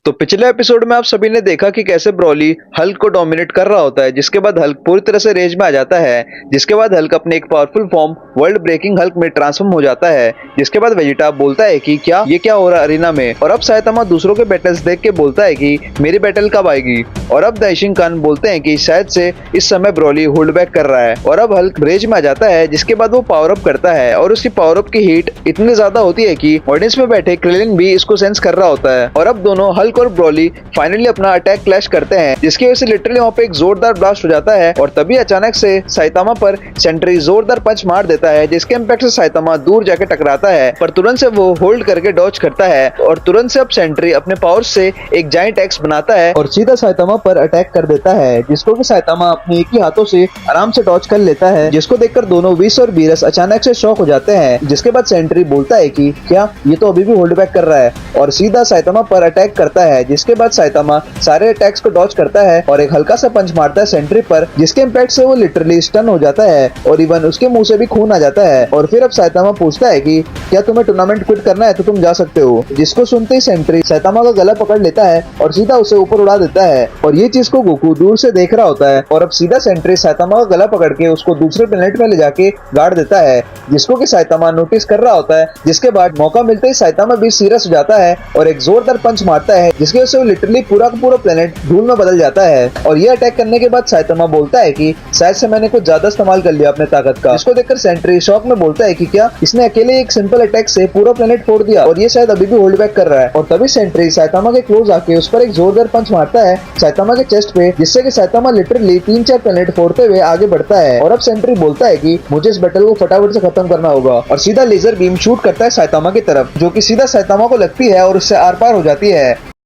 तो पिछले एपिसोड में आप सभी ने देखा कि कैसे ब्रॉली हल्क को डोमिनेट कर रहा होता है, जिसके बाद हल्क पूरी तरह से रेज में आ जाता है। जिसके बाद हल्क अपने एक powerful form world breaking Hulk में ट्रांसफॉर्म हो जाता है। जिसके बाद वेजिटा बोलता है कि क्या हो रहा है अरीना में। और अब साइतामा दूसरों के बैटल्स देख के बोलता है कि मेरी बैटल कब आएगी। और अब दाइशिंग कान बोलते हैं कि शायद से इस समय ब्रॉली होल्ड बैक कर रहा है। और अब हल्क रेज में आ जाता है, जिसके बाद वो पावर अप करता है और उसकी पावर अप की हीट इतनी ज्यादा होती है कि ऑडियंस में बैठे क्रिलिन भी इसको सेंस कर रहा होता है। और अब दोनों हल्क और ब्रॉली फाइनली अपना अटैक क्लैश करते हैं, जिसकी वजह से लिटरली वहाँ पे एक जोरदार ब्लास्ट हो जाता है। और तभी अचानक से साइतामा पर सेंट्री जोरदार पंच मार देता है, जिसके इम्पैक्ट से साइतामा दूर जाके टकराता है, पर तुरंत से वो होल्ड करके डॉज करता है। और तुरंत से अब सेंट्री अपने पावर से एक जाइंट एक्स बनाता है और सीधा साइतामा पर अटैक कर देता है, जिसको कि साइतामा अपने एक ही हाथों से आराम से डॉज कर लेता है। जिसको देखकर दोनों विस और बीरस अचानक से शॉक हो जाते हैं। जिसके बाद सेंट्री बोलता है कि क्या ये तो अभी भी होल्ड बैक कर रहा है, और सीधा साइतामा पर अटैक करता है। जिसके बाद साइतामा सारे अटैक्स को डॉज करता है और एक हल्का सा पंच मारता है सेंट्री पर, जिसके इम्पैक्ट से वो लिटरली स्टन हो जाता है और इवन उसके मुंह से भी खून आ जाता है। और फिर अब साइतामा पूछता है कि क्या तुम्हें टूर्नामेंट क्विट करना है तो तुम जा सकते हो। जिसको सुनते ही सेंट्री साइतामा का गला पकड़ लेता है और सीधा उसे ऊपर उड़ा देता है। और ये चीज को गोकू दूर से देख रहा होता है। और अब सीधा सेंट्री साइतामा का गला पकड़ के उसको दूसरे प्लेनेट में ले जाके गाड़ देता है, जिसको कि साइतामा नोटिस कर रहा होता है। जिसके बाद मौका मिलते ही साइतामा भी सीरियस हो जाता है और एक जोरदार पंच मारता है, जिसकी वजह से वो लिटरली पूरा का पूरा प्लेनेट धूल में बदल जाता है। और ये अटैक करने के बाद साइतामा बोलता है कि शायद से मैंने कुछ ज्यादा इस्तेमाल कर लिया अपने ताकत का। इसको देखकर सेंट्री शॉक में बोलता है कि क्या इसने अकेले एक सिंपल अटैक से पूरा प्लेनेट फोड़ दिया और ये शायद अभी भी होल्ड बैक कर रहा है। और तभी सेंट्री साइतामा के क्लोज आके उस पर एक जोरदार पंच मारता है साइतामा के चेस्ट पे, जिससे कि साइतामा लिटरली 3-4 प्लेनेट फोड़ते हुए आगे बढ़ता है। और अब सेंट्री बोलता है कि मुझे इस बैटल को फटाफट से खत्म करना होगा, और सीधा लेजर बीम शूट करता है साइतामा की तरफ, जो कि सीधा साइतामा को लगती है और उससे आर पार हो जाती है।